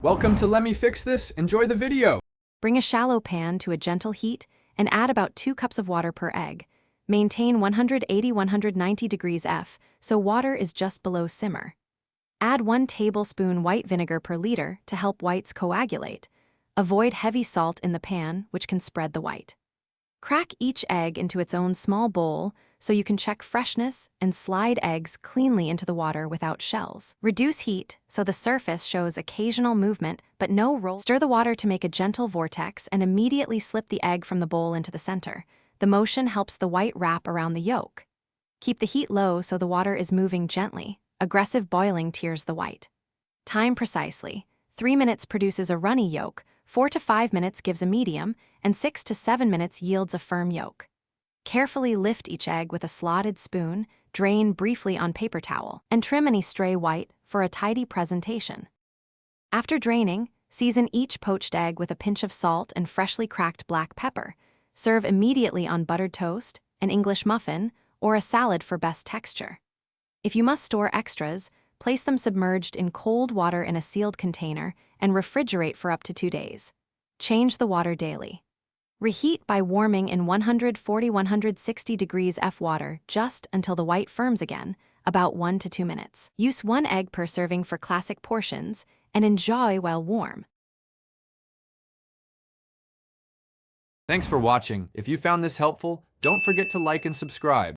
Welcome to Let Me Fix This. Enjoy the video. Bring a shallow pan to a gentle heat and add about 2 cups of water per egg. Maintain 180-190 degrees F, so water is just below simmer. Add 1 tablespoon white vinegar per liter to help whites coagulate. Avoid heavy salt in the pan, which can spread the white. Crack each egg into its own small bowl so you can check freshness and slide eggs cleanly into the water without shells. Reduce heat so the surface shows occasional movement but no roll. Stir the water to make a gentle vortex and immediately slip the egg from the bowl into the center. The motion helps the white wrap around the yolk. Keep the heat low so the water is moving gently. Aggressive boiling tears the white. Time precisely. 3 minutes produces a runny yolk, 4 to 5 minutes gives a medium, and 6 to 7 minutes yields a firm yolk. Carefully lift each egg with a slotted spoon, drain briefly on paper towel, and trim any stray white for a tidy presentation. After draining, season each poached egg with a pinch of salt and freshly cracked black pepper. Serve immediately on buttered toast, an English muffin, or a salad for best texture. If you must store extras, place them submerged in cold water in a sealed container and refrigerate for up to 2 days. Change the water daily. Reheat by warming in 140-160 degrees F water just until the white firms again, about 1 to 2 minutes. Use 1 egg per serving for classic portions and enjoy while warm. Thanks for watching. If you found this helpful, don't forget to like and subscribe.